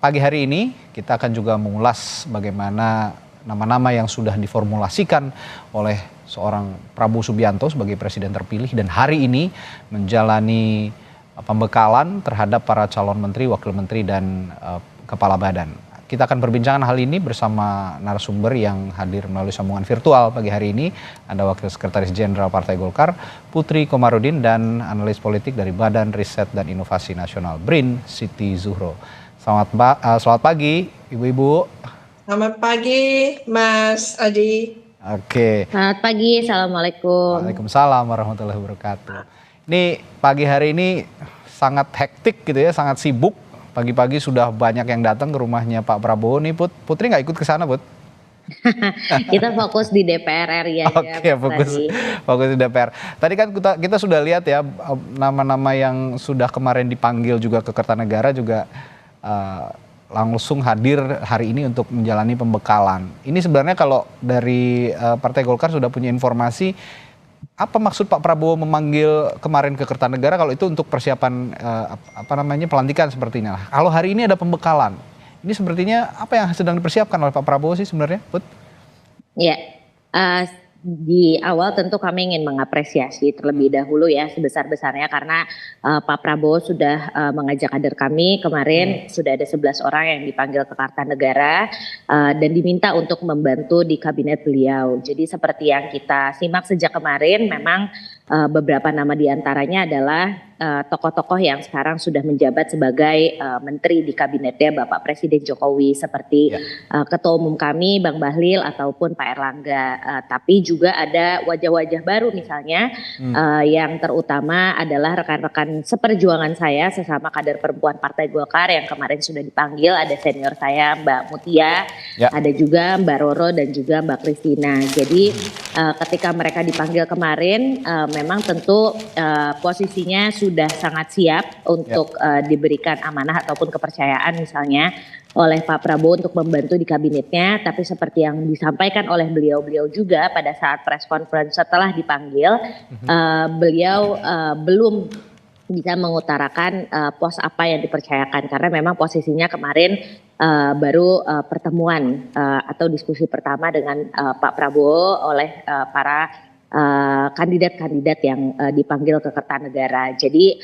pagi hari ini kita akan juga mengulas bagaimana nama-nama yang sudah diformulasikan oleh seorang Prabowo Subianto sebagai presiden terpilih dan hari ini menjalani pembekalan terhadap para calon menteri, wakil menteri dan kepala badan. Kita akan perbincangan hal ini bersama narasumber yang hadir melalui sambungan virtual pagi hari ini. Ada Wakil Sekretaris Jenderal Partai Golkar, Putri Komarudin, dan analis politik dari Badan Riset dan Inovasi Nasional BRIN, Siti Zuhro. Selamat pagi, Ibu-ibu. Selamat pagi, Mas Adi. Oke. Selamat pagi, Assalamualaikum. Waalaikumsalam warahmatullahi wabarakatuh. Ini pagi hari ini sangat hektik gitu ya, sangat sibuk. Pagi-pagi sudah banyak yang datang ke rumahnya Pak Prabowo nih, Putri nggak ikut ke sana, Put? Kita fokus di DPR RI aja. Oke, fokus di DPR. Tadi kan kita sudah lihat ya nama-nama yang sudah kemarin dipanggil juga ke Kertanegara juga langsung hadir hari ini untuk menjalani pembekalan. Ini sebenarnya kalau dari Partai Golkar sudah punya informasi, apa maksud Pak Prabowo memanggil kemarin ke Kertanegara kalau itu untuk persiapan pelantikan sepertinya. Kalau hari ini ada pembekalan, ini sepertinya apa yang sedang dipersiapkan oleh Pak Prabowo sih sebenarnya, Put? Ya, di awal tentu kami ingin mengapresiasi terlebih dahulu ya sebesar-besarnya karena Pak Prabowo sudah mengajak kader kami kemarin sudah ada 11 orang yang dipanggil ke Kartanegara dan diminta untuk membantu di kabinet beliau. Jadi seperti yang kita simak sejak kemarin memang beberapa nama diantaranya adalah tokoh-tokoh yang sekarang sudah menjabat sebagai menteri di kabinetnya Bapak Presiden Jokowi seperti Ketua Umum kami Bang Bahlil ataupun Pak Erlangga. Tapi juga ada wajah-wajah baru misalnya yang terutama adalah rekan-rekan seperjuangan saya sesama kader perempuan Partai Golkar yang kemarin sudah dipanggil. Ada senior saya Mbak Mutia, ada juga Mbak Roro dan juga Mbak Kristina. Jadi ketika mereka dipanggil kemarin memang tentu posisinya sudah sangat siap untuk diberikan amanah ataupun kepercayaan misalnya oleh Pak Prabowo untuk membantu di kabinetnya. Tapi seperti yang disampaikan oleh beliau juga pada saat press conference setelah dipanggil, beliau belum bisa mengutarakan pos apa yang dipercayakan karena memang posisinya kemarin baru pertemuan atau diskusi pertama dengan Pak Prabowo oleh para kandidat-kandidat yang dipanggil ke Kertanegara. Jadi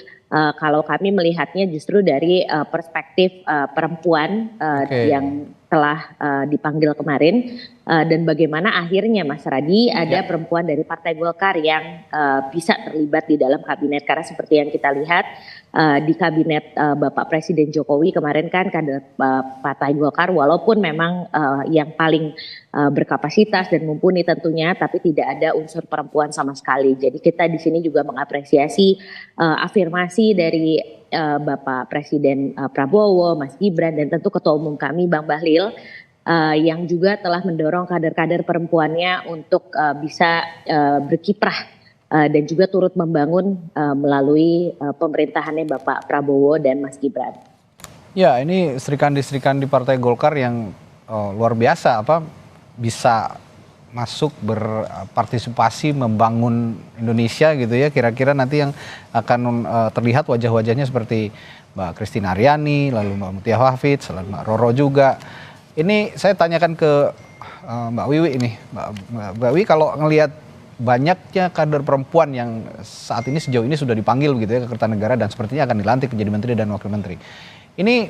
kalau kami melihatnya justru dari perspektif perempuan yang telah dipanggil kemarin dan bagaimana akhirnya Mas Radi ada perempuan dari Partai Golkar yang bisa terlibat di dalam kabinet karena seperti yang kita lihat di kabinet Bapak Presiden Jokowi kemarin kan kader Partai Golkar walaupun memang yang paling berkapasitas dan mumpuni tentunya tapi tidak ada unsur perempuan sama sekali. Jadi kita di sini juga mengapresiasi afirmasi dari Bapak Presiden Prabowo, Mas Gibran dan tentu Ketua Umum kami Bang Bahlil yang juga telah mendorong kader-kader perempuannya untuk bisa berkiprah dan juga turut membangun melalui pemerintahannya Bapak Prabowo dan Mas Gibran. Ya, ini serikandi-serikandi Partai Golkar yang luar biasa bisa masuk berpartisipasi membangun Indonesia gitu ya. Kira-kira nanti yang akan terlihat wajah-wajahnya seperti Mbak Kristina Aryani, lalu Mbak Mutia Hafidz, lalu Mbak Roro juga. Ini saya tanyakan ke Mbak Wiwi ini, Mbak Wiwi kalau ngelihat banyaknya kader perempuan yang saat ini sejauh ini sudah dipanggil gitu ya ke Kertanegara dan sepertinya akan dilantik menjadi menteri dan wakil menteri. Ini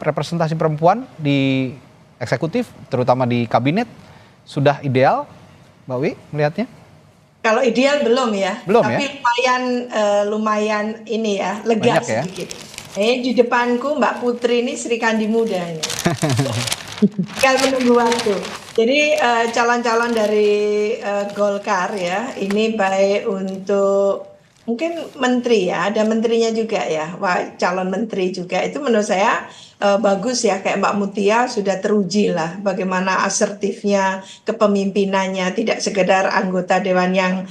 representasi perempuan di eksekutif terutama di kabinet sudah ideal, Mbak Wiwi melihatnya? Kalau ideal belum ya, tapi lumayan ini ya lega sedikit. Di depanku Mbak Putri ini Serikandi muda ini. Tinggal menunggu waktu. Jadi calon-calon dari Golkar ya, ini baik untuk mungkin menteri ya, ada menterinya juga ya, calon menteri juga itu menurut saya bagus ya, kayak Mbak Mutia sudah teruji lah bagaimana asertifnya, kepemimpinannya, tidak sekedar anggota dewan yang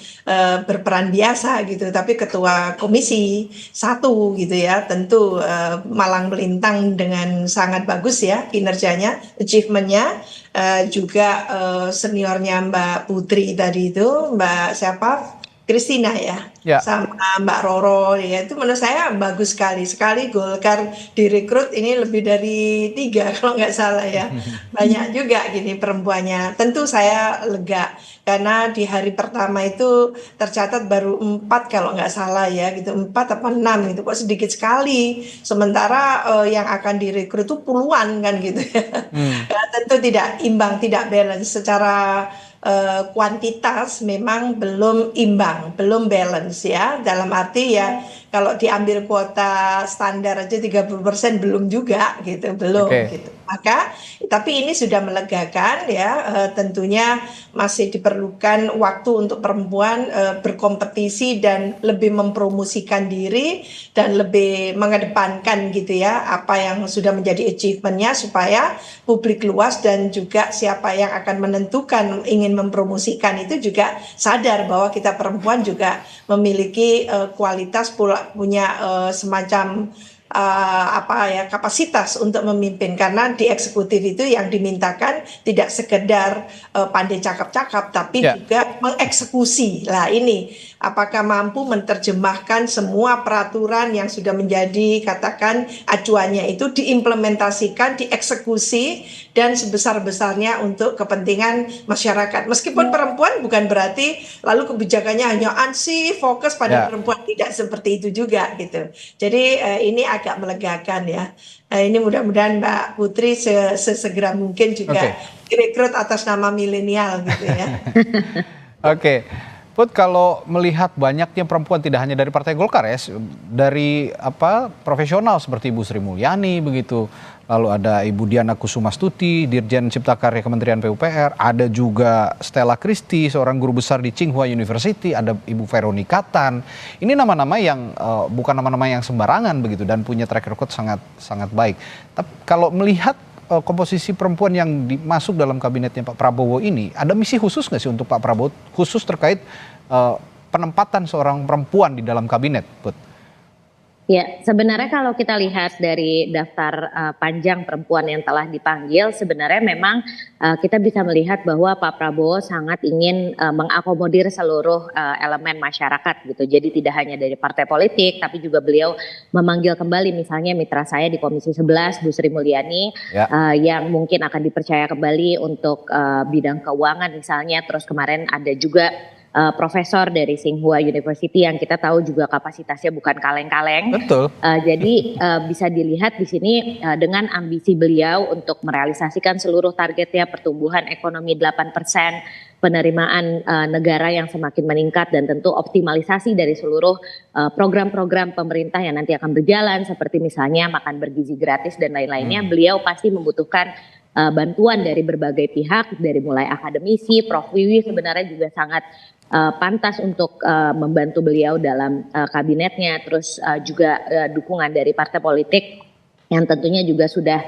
berperan biasa gitu, tapi ketua komisi 1 gitu ya, tentu malang melintang dengan sangat bagus ya kinerjanya, achievementnya. Juga seniornya Mbak Putri tadi itu, Mbak siapa? Christina ya, sama Mbak Roro ya, itu menurut saya bagus sekali. Sekali Golkar direkrut ini lebih dari 3 kalau nggak salah ya. Banyak juga gini perempuannya. Tentu saya lega karena di hari pertama itu tercatat baru 4 kalau nggak salah ya gitu, 4 apa 6 gitu, kok sedikit sekali. Sementara yang akan direkrut itu puluhan kan gitu ya. Tentu tidak imbang, tidak balance secara kuantitas, memang belum imbang, belum balance ya. Dalam arti ya kalau diambil kuota standar aja 30% belum juga gitu, belum gitu. Maka tapi ini sudah melegakan ya, tentunya masih diperlukan waktu untuk perempuan berkompetisi dan lebih mempromosikan diri dan lebih mengedepankan gitu ya apa yang sudah menjadi achievementnya, supaya publik luas dan juga siapa yang akan menentukan ingin mempromosikan itu juga sadar bahwa kita perempuan juga memiliki kualitas, punya semacam kapasitas untuk memimpin, karena di eksekutif itu yang dimintakan tidak sekedar pandai cakap-cakap tapi juga mengeksekusi. Lah ini apakah mampu menerjemahkan semua peraturan yang sudah menjadi katakan acuannya itu diimplementasikan, dieksekusi dan sebesar-besarnya untuk kepentingan masyarakat. Meskipun perempuan bukan berarti lalu kebijakannya hanya ansih fokus pada perempuan, tidak seperti itu juga gitu. Jadi ini agak melegakan ya. Ini mudah-mudahan Mbak Putri sesegera mungkin juga direkrut atas nama milenial gitu ya. Oke. Put, kalau melihat banyaknya perempuan tidak hanya dari Partai Golkar ya, dari profesional seperti Ibu Sri Mulyani begitu, lalu ada Ibu Diana Kusumastuti, Dirjen Cipta Karya Kementerian PUPR, ada juga Stella Christie, seorang guru besar di Tsinghua University, ada Ibu Veronica Tan. Ini nama-nama yang bukan nama-nama yang sembarangan begitu dan punya track record sangat baik. Tapi kalau melihat komposisi perempuan yang masuk dalam kabinetnya Pak Prabowo ini, ada misi khusus nggak sih untuk Pak Prabowo, khusus terkait penempatan seorang perempuan di dalam kabinet, Put? Ya, sebenarnya kalau kita lihat dari daftar panjang perempuan yang telah dipanggil, sebenarnya memang kita bisa melihat bahwa Pak Prabowo sangat ingin mengakomodir seluruh elemen masyarakat gitu. Jadi tidak hanya dari partai politik, tapi juga beliau memanggil kembali misalnya mitra saya di Komisi 11, Bu Sri Mulyani, yang mungkin akan dipercaya kembali untuk bidang keuangan misalnya. Terus kemarin ada juga profesor dari Tsinghua University yang kita tahu juga kapasitasnya bukan kaleng-kaleng. Betul. Jadi bisa dilihat di sini dengan ambisi beliau untuk merealisasikan seluruh targetnya, pertumbuhan ekonomi 8%, penerimaan negara yang semakin meningkat, dan tentu optimalisasi dari seluruh program-program pemerintah yang nanti akan berjalan seperti misalnya makan bergizi gratis dan lain-lainnya. Beliau pasti membutuhkan bantuan dari berbagai pihak, dari mulai akademisi. Prof. Wiwi sebenarnya juga sangat pantas untuk membantu beliau dalam kabinetnya, terus juga dukungan dari partai politik yang tentunya juga sudah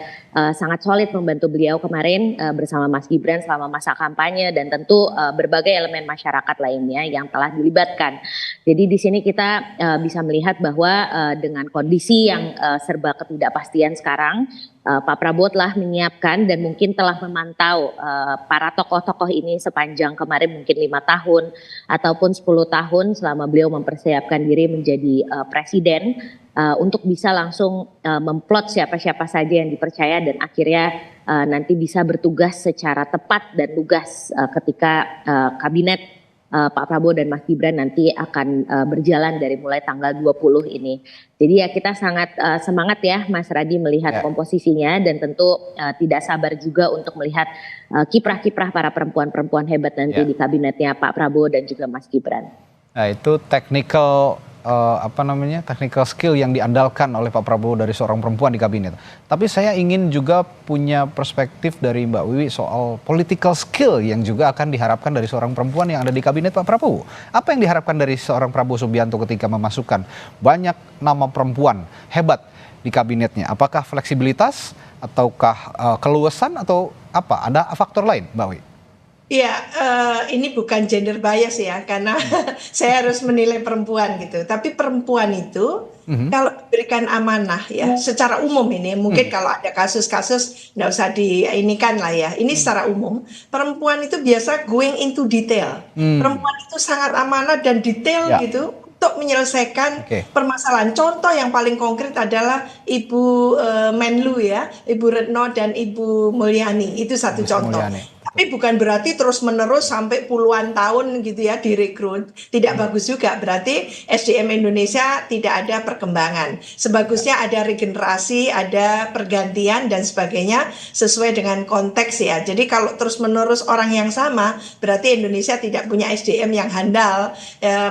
sangat solid membantu beliau kemarin bersama Mas Gibran selama masa kampanye, dan tentu berbagai elemen masyarakat lainnya yang telah dilibatkan. Jadi di sini kita bisa melihat bahwa dengan kondisi yang serba ketidakpastian sekarang, Pak Prabowo telah menyiapkan dan mungkin telah memantau para tokoh-tokoh ini sepanjang kemarin mungkin 5 tahun ataupun 10 tahun selama beliau mempersiapkan diri menjadi presiden, untuk bisa langsung memplot siapa-siapa saja yang dipercaya dan akhirnya nanti bisa bertugas secara tepat dan lugas ketika kabinet Pak Prabowo dan Mas Gibran nanti akan berjalan dari mulai tanggal 20 ini. Jadi ya kita sangat semangat ya Mas Radi melihat komposisinya, dan tentu tidak sabar juga untuk melihat kiprah-kiprah para perempuan-perempuan hebat nanti di kabinetnya Pak Prabowo dan juga Mas Gibran. Nah, itu technical skill yang diandalkan oleh Pak Prabowo dari seorang perempuan di kabinet. Tapi saya ingin juga punya perspektif dari Mbak Wiwi soal political skill yang juga akan diharapkan dari seorang perempuan yang ada di kabinet Pak Prabowo. Apa yang diharapkan dari seorang Prabowo Subianto ketika memasukkan banyak nama perempuan hebat di kabinetnya? Apakah fleksibilitas, ataukah keluasan, atau apa? Ada faktor lain, Mbak Wiwi? Iya, ini bukan gender bias ya, karena saya harus menilai perempuan gitu. Tapi perempuan itu kalau diberikan amanah ya, secara umum ini mungkin kalau ada kasus-kasus nggak usah diinikan lah ya. Ini secara umum, perempuan itu biasa going into detail. Perempuan itu sangat amanah dan detail gitu untuk menyelesaikan permasalahan. Contoh yang paling konkret adalah Ibu Menlu ya, Ibu Retno dan Ibu Mulyani. Itu satu contoh. Tapi bukan berarti terus-menerus sampai puluhan tahun gitu ya direkrut. Tidak bagus juga, berarti SDM Indonesia tidak ada perkembangan. Sebagusnya ada regenerasi, ada pergantian dan sebagainya sesuai dengan konteks ya. Jadi kalau terus-menerus orang yang sama, berarti Indonesia tidak punya SDM yang handal.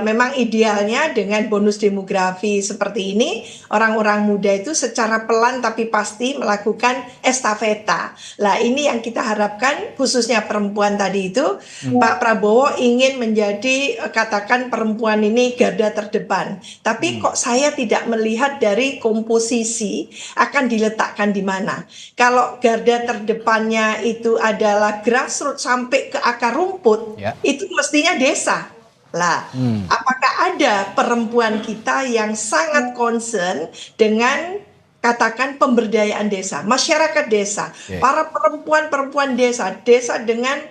Memang idealnya dengan bonus demografi seperti ini, orang-orang muda itu secara pelan tapi pasti melakukan estafeta. Lah ini yang kita harapkan khususnya perempuan tadi itu, Pak Prabowo ingin menjadi katakan perempuan ini garda terdepan. Tapi kok saya tidak melihat dari komposisi akan diletakkan di mana. Kalau garda terdepannya itu adalah grassroots sampai ke akar rumput, itu mestinya desa. Lah, apakah ada perempuan kita yang sangat concern dengan katakan pemberdayaan desa, masyarakat desa, para perempuan-perempuan desa, desa dengan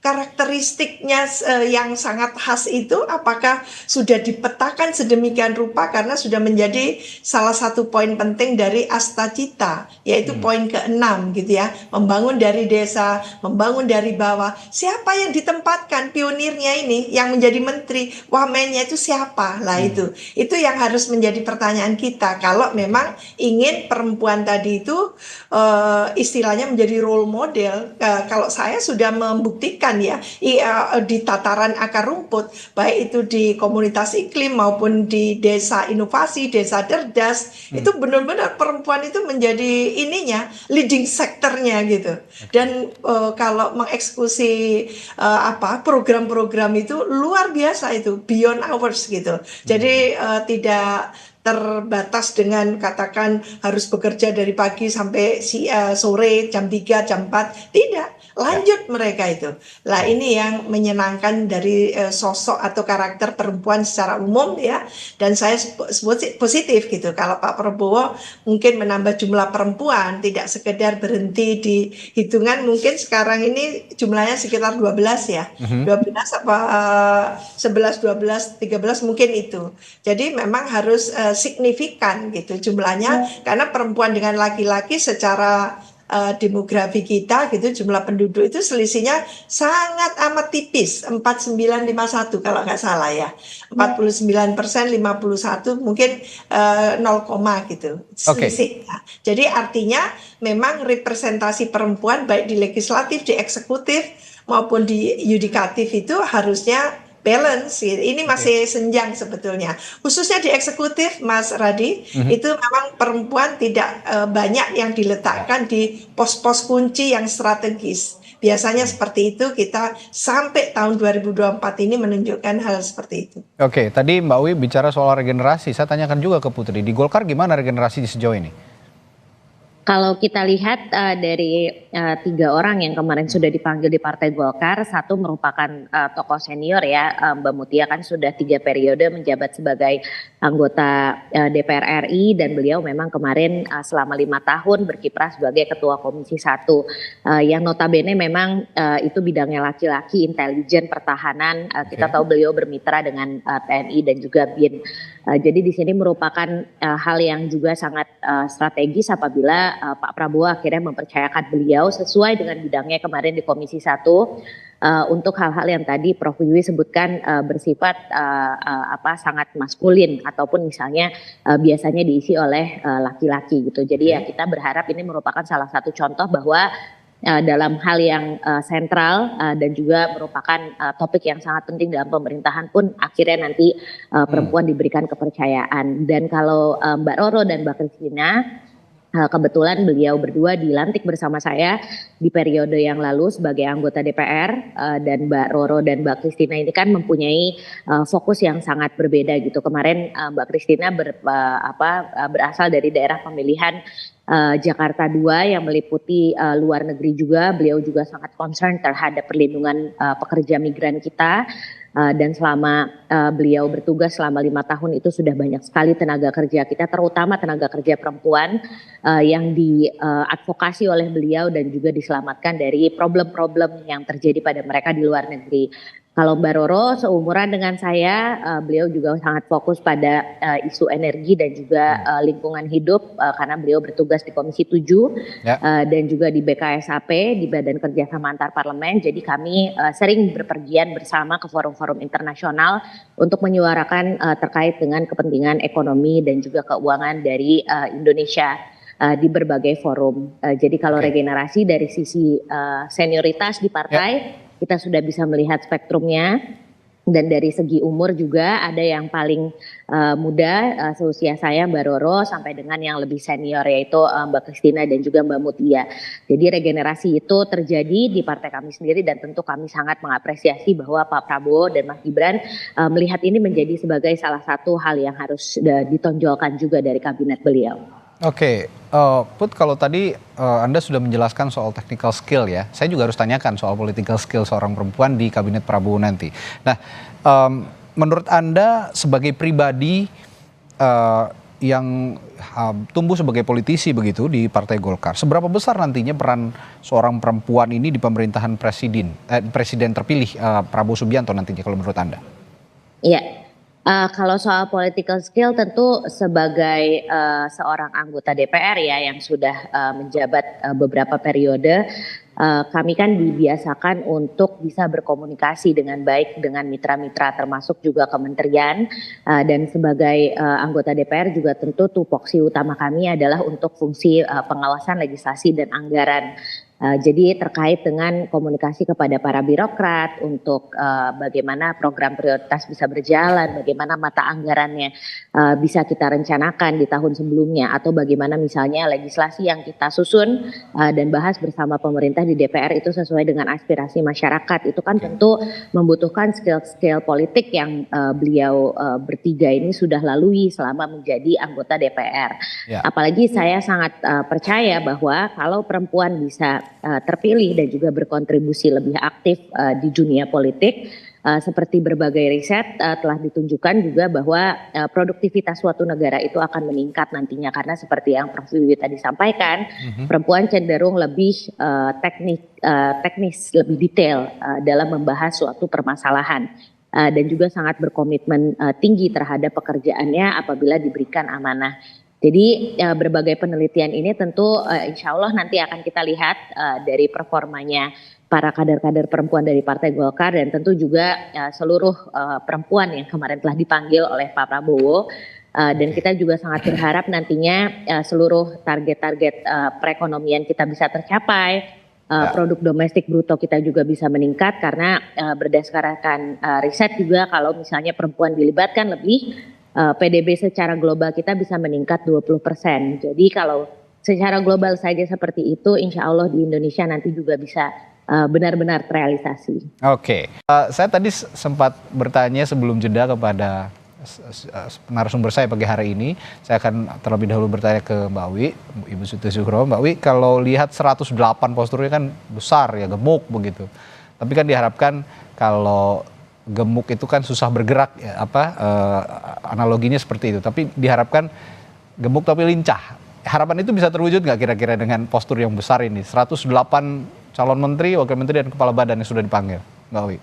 karakteristiknya yang sangat khas itu apakah sudah dipetakan sedemikian rupa karena sudah menjadi salah satu poin penting dari Astacita, yaitu poin ke-6 gitu ya, membangun dari desa, membangun dari bawah. Siapa yang ditempatkan pionirnya ini yang menjadi menteri, wamennya itu siapa? Lah itu yang harus menjadi pertanyaan kita kalau memang ingin perempuan tadi itu istilahnya menjadi role model. Kalau saya sudah membuktikan ya di tataran akar rumput, baik itu di komunitas iklim maupun di desa inovasi, desa cerdas, itu benar-benar perempuan itu menjadi ininya leading sektornya gitu. Dan kalau mengeksekusi program-program itu luar biasa, itu beyond hours gitu. Jadi tidak terbatas dengan katakan harus bekerja dari pagi sampai sore jam 3, jam 4. Tidak, lanjut mereka itu. Lah ini yang menyenangkan dari sosok atau karakter perempuan secara umum ya. Dan saya sebut positif gitu. Kalau Pak Prabowo mungkin menambah jumlah perempuan, tidak sekedar berhenti di hitungan, mungkin sekarang ini jumlahnya sekitar 12 ya. 12 apa 11, 12, 13 mungkin itu. Jadi memang harus signifikan gitu jumlahnya, karena perempuan dengan laki-laki secara demografi kita gitu, jumlah penduduk itu selisihnya sangat amat tipis, 4951 kalau nggak salah ya, 49%, 51 mungkin 0, gitu selisih. Jadi artinya memang representasi perempuan baik di legislatif, di eksekutif maupun di yudikatif itu harusnya balance. Ini masih senjang sebetulnya, khususnya di eksekutif Mas Radi. Itu memang perempuan tidak banyak yang diletakkan di pos-pos kunci yang strategis. Biasanya seperti itu, kita sampai tahun 2024 ini menunjukkan hal seperti itu. Oke, tadi Mbak Uwi bicara soal regenerasi, saya tanyakan juga ke Putri, di Golkar gimana regenerasi sejauh ini? Kalau kita lihat dari 3 orang yang kemarin sudah dipanggil di Partai Golkar, satu merupakan tokoh senior ya, Mbak Mutia kan sudah 3 periode menjabat sebagai anggota DPR RI, dan beliau memang kemarin selama 5 tahun berkiprah sebagai Ketua Komisi 1, yang notabene memang itu bidangnya laki-laki, intelijen, pertahanan. Kita tahu beliau bermitra dengan TNI dan juga BIN. Jadi di sini merupakan hal yang juga sangat strategis apabila Pak Prabowo akhirnya mempercayakan beliau sesuai dengan bidangnya kemarin di Komisi 1 untuk hal-hal yang tadi Prof. Wiwi sebutkan bersifat sangat maskulin ataupun misalnya biasanya diisi oleh laki-laki gitu. Jadi ya kita berharap ini merupakan salah satu contoh bahwa dalam hal yang sentral dan juga merupakan topik yang sangat penting dalam pemerintahan pun akhirnya nanti perempuan diberikan kepercayaan. Dan kalau Mbak Roro dan Mbak Christina, kebetulan beliau berdua dilantik bersama saya di periode yang lalu sebagai anggota DPR, dan Mbak Roro dan Mbak Christina ini kan mempunyai fokus yang sangat berbeda gitu. Kemarin Mbak Christina berasal dari daerah pemilihan Jakarta 2 yang meliputi luar negeri juga. Beliau juga sangat concern terhadap perlindungan pekerja migran kita. dan selama beliau bertugas selama 5 tahun itu sudah banyak sekali tenaga kerja kita, terutama tenaga kerja perempuan yang diadvokasi oleh beliau dan juga diselamatkan dari problem-problem yang terjadi pada mereka di luar negeri. Kalau Mbak Roro seumuran dengan saya, beliau juga sangat fokus pada isu energi dan juga lingkungan hidup karena beliau bertugas di Komisi 7 dan juga di BKSAP, di Badan Kerjasama Antar Parlemen. Jadi kami sering berpergian bersama ke forum-forum internasional untuk menyuarakan terkait dengan kepentingan ekonomi dan juga keuangan dari Indonesia di berbagai forum. Jadi kalau regenerasi dari sisi senioritas di partai, kita sudah bisa melihat spektrumnya, dan dari segi umur juga ada yang paling muda seusia saya Mbak Roro sampai dengan yang lebih senior yaitu Mbak Kristina dan juga Mbak Mutia. Jadi regenerasi itu terjadi di partai kami sendiri dan tentu kami sangat mengapresiasi bahwa Pak Prabowo dan Mas Gibran melihat ini menjadi sebagai salah satu hal yang harus ditonjolkan juga dari kabinet beliau. Oke, Put, kalau tadi Anda sudah menjelaskan soal technical skill ya, saya juga harus tanyakan soal political skill seorang perempuan di kabinet Prabowo nanti. Nah, menurut Anda sebagai pribadi yang tumbuh sebagai politisi begitu di Partai Golkar, seberapa besar nantinya peran seorang perempuan ini di pemerintahan presiden terpilih Prabowo Subianto nantinya kalau menurut Anda? Iya. Kalau soal political skill tentu sebagai seorang anggota DPR ya yang sudah menjabat beberapa periode, kami kan dibiasakan untuk bisa berkomunikasi dengan baik dengan mitra-mitra termasuk juga kementerian, dan sebagai anggota DPR juga tentu tupoksi utama kami adalah untuk fungsi pengawasan legislasi dan anggaran. Jadi terkait dengan komunikasi kepada para birokrat untuk bagaimana program prioritas bisa berjalan, bagaimana mata anggarannya bisa kita rencanakan di tahun sebelumnya, atau bagaimana misalnya legislasi yang kita susun dan bahas bersama pemerintah di DPR itu sesuai dengan aspirasi masyarakat. Itu kan tentu membutuhkan skill-skill politik yang beliau bertiga ini sudah lalui selama menjadi anggota DPR. Apalagi saya sangat percaya bahwa kalau perempuan bisa terpilih dan juga berkontribusi lebih aktif di dunia politik, seperti berbagai riset telah ditunjukkan juga bahwa produktivitas suatu negara itu akan meningkat nantinya, karena seperti yang Prof. Wiwi tadi sampaikan, perempuan cenderung lebih teknis, lebih detail dalam membahas suatu permasalahan, dan juga sangat berkomitmen tinggi terhadap pekerjaannya apabila diberikan amanah. Jadi berbagai penelitian ini tentu insya Allah nanti akan kita lihat dari performanya para kader-kader perempuan dari Partai Golkar, dan tentu juga seluruh perempuan yang kemarin telah dipanggil oleh Pak Prabowo. Dan kita juga sangat berharap nantinya seluruh target-target perekonomian kita bisa tercapai, produk domestik bruto kita juga bisa meningkat, karena berdasarkan riset juga kalau misalnya perempuan dilibatkan lebih, PDB secara global kita bisa meningkat 20%. Jadi kalau secara global saja seperti itu, insya Allah di Indonesia nanti juga bisa benar-benar terrealisasi. Oke, saya tadi sempat bertanya sebelum jeda kepada narasumber saya pagi hari ini. Saya akan terlebih dahulu bertanya ke Mbak Wi, Ibu Siti Zuhro. Mbak Wi, kalau lihat 108 posturnya kan besar ya, gemuk begitu. Tapi kan diharapkan kalau gemuk itu kan susah bergerak ya, analoginya seperti itu, tapi diharapkan gemuk tapi lincah. Harapan itu bisa terwujud nggak kira-kira dengan postur yang besar ini, 108 calon menteri, wakil menteri dan kepala badan yang sudah dipanggil, Mbak Wi?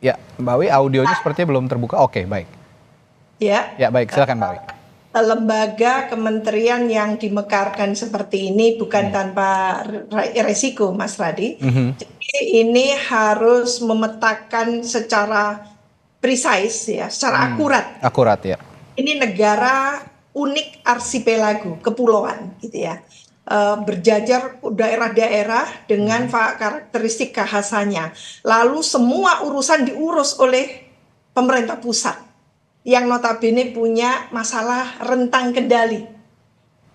Ya, Mbak Wi, audionya sepertinya belum terbuka. Oke, baik. Ya baik, silakan Mbak Wi. Lembaga kementerian yang dimekarkan seperti ini bukan tanpa resiko, Mas Radi. Jadi ini harus memetakan secara precise ya, secara akurat. Akurat ya. Ini negara unik arsipelago, kepulauan gitu ya. Berjajar daerah-daerah dengan karakteristik kekhasannya. Lalu semua urusan diurus oleh pemerintah pusat yang notabene punya masalah rentang kendali.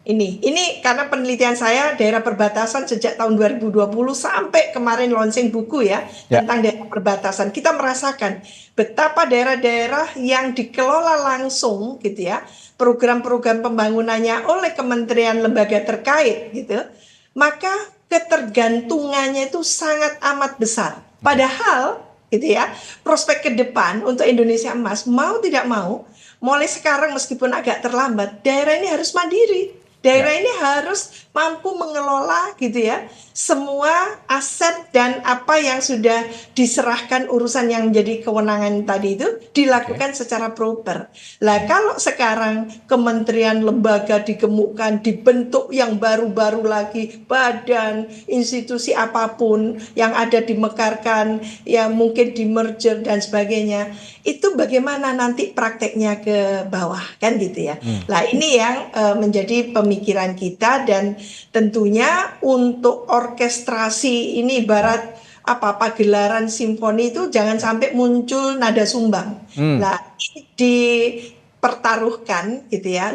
Ini karena penelitian saya daerah perbatasan sejak tahun 2020 sampai kemarin launching buku ya tentang daerah perbatasan. Kita merasakan betapa daerah-daerah yang dikelola langsung gitu ya, program-program pembangunannya oleh kementerian lembaga terkait gitu, maka ketergantungannya itu sangat amat besar. Padahal gitu ya, prospek ke depan untuk Indonesia Emas mau tidak mau, mulai sekarang meskipun agak terlambat, daerah ini harus mandiri. Daerah ini harus mampu mengelola gitu ya semua aset dan apa yang sudah diserahkan urusan yang menjadi kewenangan tadi itu dilakukan secara proper. Lah kalau sekarang kementerian lembaga digemukkan, dibentuk yang baru-baru lagi, badan, institusi apapun yang ada dimekarkan, yang mungkin di merger dan sebagainya, itu bagaimana nanti prakteknya ke bawah kan gitu ya. Lah ini yang menjadi pemikiran kita, dan tentunya untuk orkestrasi ini ibarat apa pagelaran simfoni itu jangan sampai muncul nada sumbang. Nah, ini dipertaruhkan gitu ya,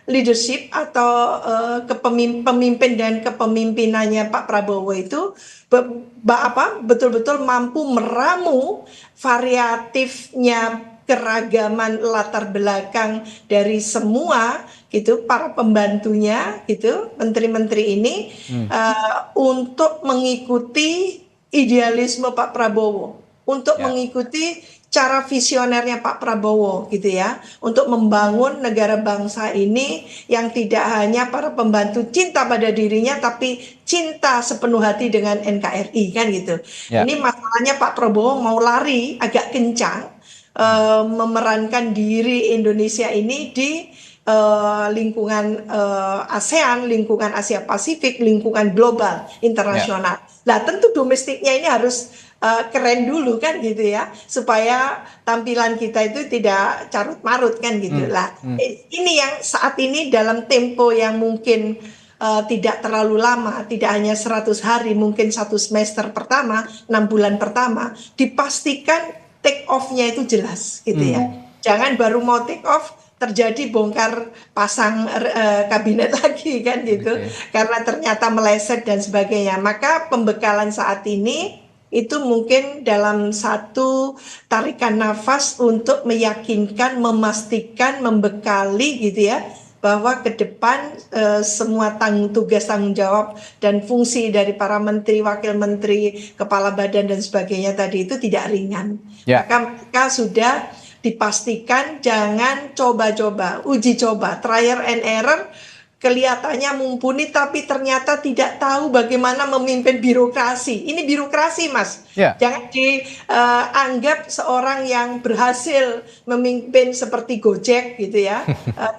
leadership atau pemimpin dan kepemimpinannya Pak Prabowo itu betul-betul mampu meramu variatifnya keragaman latar belakang dari semua gitu para pembantunya gitu, menteri-menteri ini untuk mengikuti idealisme Pak Prabowo, untuk mengikuti cara visionernya Pak Prabowo gitu ya, untuk membangun negara bangsa ini yang tidak hanya para pembantu cinta pada dirinya tapi cinta sepenuh hati dengan NKRI kan gitu. Ini masalahnya Pak Prabowo mau lari agak kencang, memerankan diri Indonesia ini di lingkungan ASEAN, lingkungan Asia Pasifik, lingkungan global internasional. Nah tentu domestiknya ini harus keren dulu kan gitu ya, supaya tampilan kita itu tidak carut marut kan gitu lah. Ini yang saat ini dalam tempo yang mungkin tidak terlalu lama, tidak hanya 100 hari, mungkin 1 semester pertama, 6 bulan pertama, dipastikan take off-nya itu jelas gitu ya. Jangan baru mau take off terjadi bongkar pasang kabinet lagi kan gitu. Karena ternyata meleset dan sebagainya. Maka pembekalan saat ini itu mungkin dalam satu tarikan nafas untuk meyakinkan, memastikan, membekali gitu ya, bahwa ke depan semua tugas tanggung jawab dan fungsi dari para menteri, wakil menteri, kepala badan dan sebagainya tadi itu tidak ringan. Maka mereka sudah dipastikan jangan coba-coba, uji coba, trial and error, kelihatannya mumpuni tapi ternyata tidak tahu bagaimana memimpin birokrasi. Ini birokrasi, Mas. Jangan dianggap seorang yang berhasil memimpin seperti Gojek gitu ya.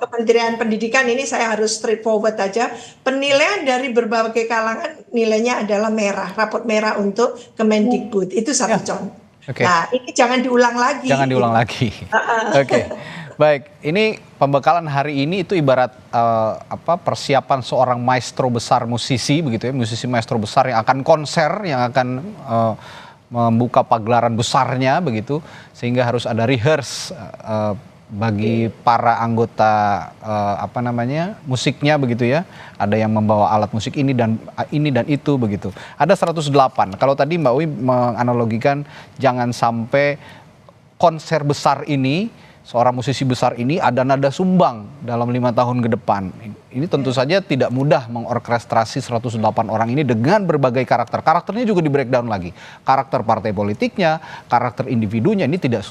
Kementerian Pendidikan ini saya harus straightforward aja. Penilaian dari berbagai kalangan nilainya adalah merah, rapot merah untuk Kemendikbud. Itu satu contoh. Nah, ini jangan diulang lagi. Jangan diulang lagi. Baik, ini pembekalan hari ini itu ibarat persiapan seorang maestro besar musisi begitu ya, musisi maestro besar yang akan konser, yang akan membuka pagelaran besarnya begitu, sehingga harus ada rehearse bagi para anggota musiknya begitu ya. Ada yang membawa alat musik ini dan itu begitu. Ada 108. Kalau tadi Mbak Uwi menganalogikan jangan sampai konser besar ini, seorang musisi besar ini ada nada sumbang dalam 5 tahun ke depan. Ini tentu saja tidak mudah mengorkestrasi 108 orang ini dengan berbagai karakter. Karakternya juga di breakdown lagi. Karakter partai politiknya, karakter individunya ini tidak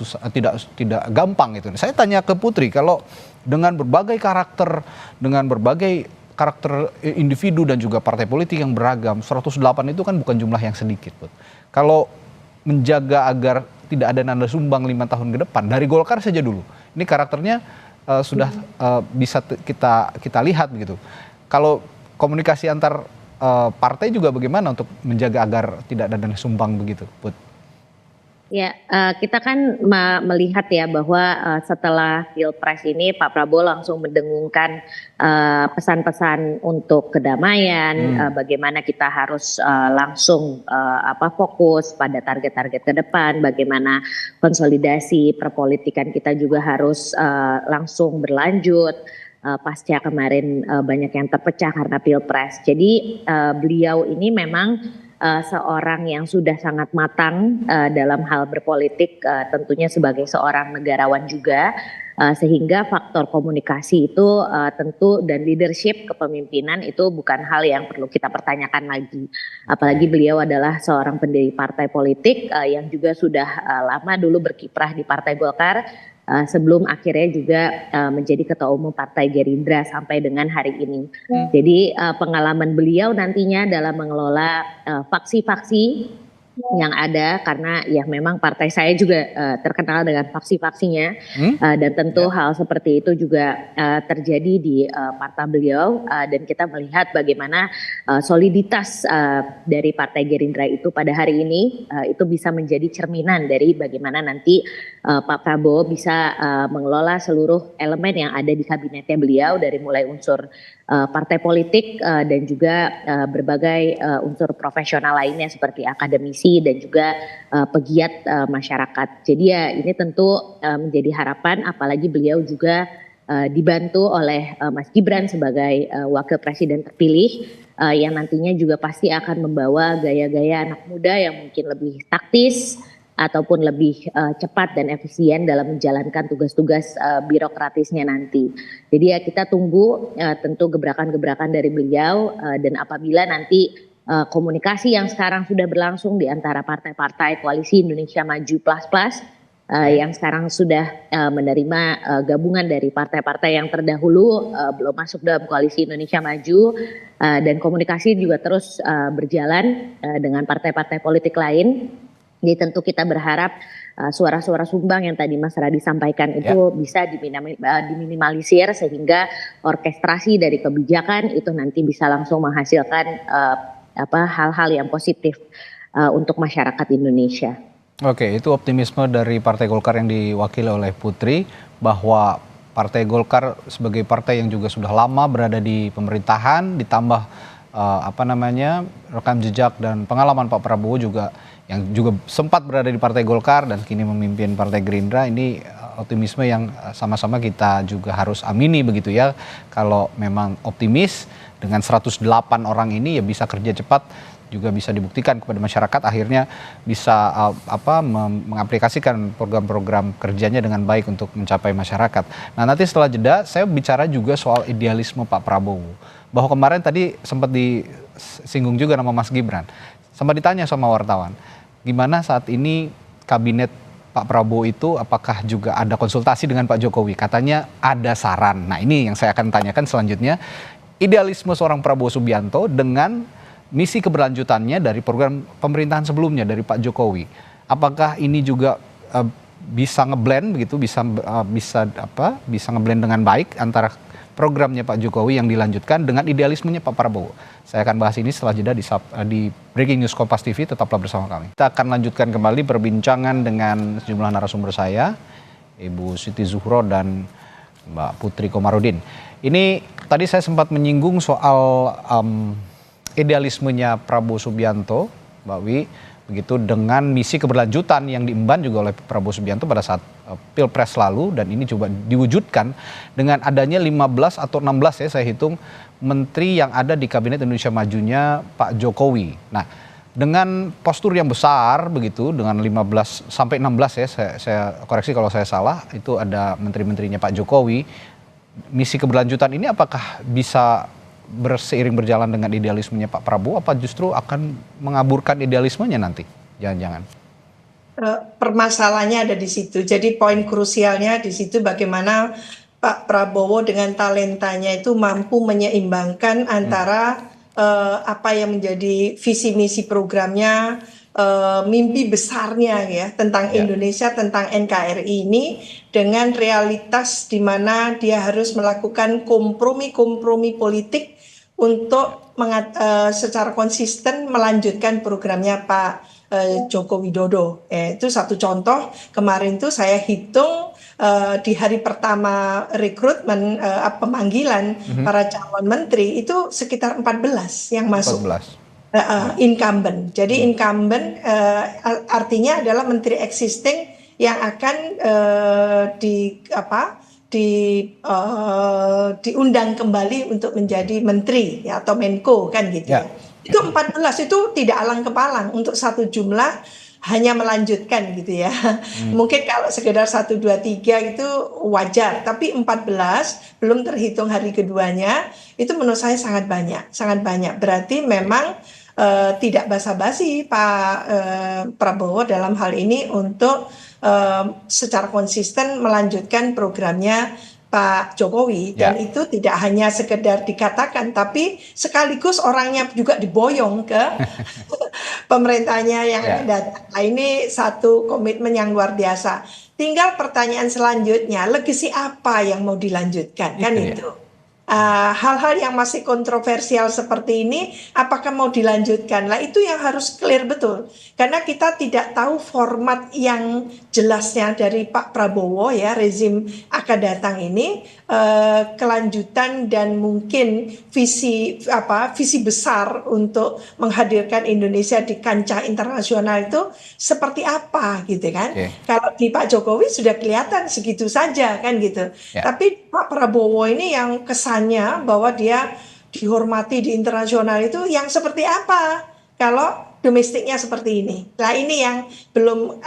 gampang itu. Saya tanya ke Putri, kalau dengan berbagai karakter individu dan juga partai politik yang beragam, 108 itu kan bukan jumlah yang sedikit. Kalau menjaga agar tidak ada nada sumbang 5 tahun ke depan, dari Golkar saja dulu. Ini karakternya sudah bisa kita lihat begitu. Kalau komunikasi antar partai juga bagaimana untuk menjaga agar tidak ada nada sumbang begitu, Put? Ya, kita kan melihat ya bahwa setelah Pilpres ini Pak Prabowo langsung mendengungkan pesan-pesan untuk kedamaian, bagaimana kita harus langsung fokus pada target-target ke depan, bagaimana konsolidasi perpolitikan kita juga harus langsung berlanjut. Pasca kemarin banyak yang terpecah karena Pilpres. Jadi beliau ini memang seorang yang sudah sangat matang dalam hal berpolitik, tentunya sebagai seorang negarawan juga, sehingga faktor komunikasi itu tentu dan leadership kepemimpinan itu bukan hal yang perlu kita pertanyakan lagi. Apalagi beliau adalah seorang pendiri partai politik yang juga sudah lama dulu berkiprah di Partai Golkar sebelum akhirnya juga menjadi ketua umum Partai Gerindra sampai dengan hari ini. Jadi pengalaman beliau nantinya dalam mengelola faksi-faksi yang ada, karena ya memang partai saya juga terkenal dengan faksi-faksinya, dan tentu hal seperti itu juga terjadi di partai beliau, dan kita melihat bagaimana soliditas dari Partai Gerindra itu pada hari ini itu bisa menjadi cerminan dari bagaimana nanti Pak Prabowo bisa mengelola seluruh elemen yang ada di kabinetnya beliau, dari mulai unsur partai politik dan juga berbagai unsur profesional lainnya seperti akademisi dan juga pegiat masyarakat. Jadi ya ini tentu menjadi harapan, apalagi beliau juga dibantu oleh Mas Gibran sebagai wakil presiden terpilih yang nantinya juga pasti akan membawa gaya-gaya anak muda yang mungkin lebih taktis ataupun lebih cepat dan efisien dalam menjalankan tugas-tugas birokratisnya nanti. Jadi ya kita tunggu tentu gebrakan-gebrakan dari beliau, dan apabila nanti komunikasi yang sekarang sudah berlangsung di antara partai-partai Koalisi Indonesia Maju Plus yang sekarang sudah menerima gabungan dari partai-partai yang terdahulu belum masuk dalam Koalisi Indonesia Maju, dan komunikasi juga terus berjalan dengan partai-partai politik lain. Jadi tentu kita berharap suara-suara sumbang yang tadi Mas Radi sampaikan itu bisa diminimalisir, sehingga orkestrasi dari kebijakan itu nanti bisa langsung menghasilkan hal-hal yang positif untuk masyarakat Indonesia. Oke, itu optimisme dari Partai Golkar yang diwakili oleh Putri, bahwa Partai Golkar sebagai partai yang juga sudah lama berada di pemerintahan, ditambah rekam jejak dan pengalaman Pak Prabowo juga yang juga sempat berada di Partai Golkar dan kini memimpin Partai Gerindra, ini optimisme yang sama-sama kita juga harus amini begitu ya. Kalau memang optimis dengan 108 orang ini ya bisa kerja cepat, juga bisa dibuktikan kepada masyarakat, akhirnya bisa mengaplikasikan program-program kerjanya dengan baik untuk mencapai masyarakat. Nah, nanti setelah jeda saya bicara juga soal idealisme Pak Prabowo. Bahwa kemarin tadi sempat disinggung juga nama Mas Gibran. Sempat ditanya sama wartawan, gimana saat ini kabinet Pak Prabowo itu apakah juga ada konsultasi dengan Pak Jokowi? Katanya ada saran. Nah, ini yang saya akan tanyakan selanjutnya. Idealisme seorang Prabowo Subianto dengan misi keberlanjutannya dari program pemerintahan sebelumnya dari Pak Jokowi. Apakah ini juga bisa ngeblend begitu, bisa ngeblend dengan baik antara programnya Pak Jokowi yang dilanjutkan dengan idealismenya Pak Prabowo? Saya akan bahas ini setelah jeda di Breaking News Kompas TV. Tetaplah bersama kami. Kita akan lanjutkan kembali perbincangan dengan sejumlah narasumber saya, Ibu Siti Zuhro dan Mbak Putri Komarudin. Ini tadi saya sempat menyinggung soal idealismenya Prabowo Subianto, Mbak Wi, begitu, dengan misi keberlanjutan yang diemban juga oleh Prabowo Subianto pada saat Pilpres lalu, dan ini coba diwujudkan dengan adanya 15 atau 16 ya saya hitung menteri yang ada di Kabinet Indonesia Majunya Pak Jokowi. Nah, dengan postur yang besar begitu, dengan 15 sampai 16 ya, saya koreksi kalau saya salah, itu ada menteri-menterinya Pak Jokowi. Misi keberlanjutan ini apakah bisa berseiring berjalan dengan idealismenya Pak Prabowo, apa justru akan mengaburkan idealismenya nanti? Jangan-jangan. Permasalahannya ada di situ. Jadi poin krusialnya di situ, bagaimana Pak Prabowo dengan talentanya itu mampu menyeimbangkan antara apa yang menjadi visi misi programnya, mimpi besarnya ya tentang Indonesia, tentang NKRI ini, dengan realitas di mana dia harus melakukan kompromi-kompromi politik untuk secara konsisten melanjutkan programnya Pak Joko Widodo. Itu satu contoh. Kemarin tuh saya hitung di hari pertama rekrutmen pemanggilan para calon menteri itu sekitar 14 yang masuk. 14. Incumbent. Jadi incumbent artinya adalah menteri existing yang akan diundang kembali untuk menjadi menteri ya, atau Menko kan gitu ya. Itu 14 itu tidak alang kepalang untuk satu jumlah hanya melanjutkan gitu ya. Mungkin kalau sekedar 1, 2, 3 itu wajar, tapi 14 belum terhitung hari keduanya, itu menurut saya sangat banyak, sangat banyak. Berarti memang tidak basa-basi Pak Prabowo dalam hal ini untuk secara konsisten melanjutkan programnya Pak Jokowi, dan itu tidak hanya sekedar dikatakan, tapi sekaligus orangnya juga diboyong ke pemerintahnya yang datang. Nah, ini satu komitmen yang luar biasa. Tinggal pertanyaan selanjutnya, legasi apa yang mau dilanjutkan, kan itu. Hal-hal yang masih kontroversial seperti ini, apakah mau dilanjutkan? Nah, itu yang harus clear betul. Karena kita tidak tahu format yang jelasnya dari Pak Prabowo ya, rezim akan datang ini, kelanjutan dan mungkin visi besar untuk menghadirkan Indonesia di kancah internasional itu seperti apa gitu kan. Kalau di Pak Jokowi sudah kelihatan segitu saja kan gitu. Tapi Pak Prabowo ini yang kesannya bahwa dia dihormati di internasional itu yang seperti apa kalau domestiknya seperti ini. Nah, ini yang belum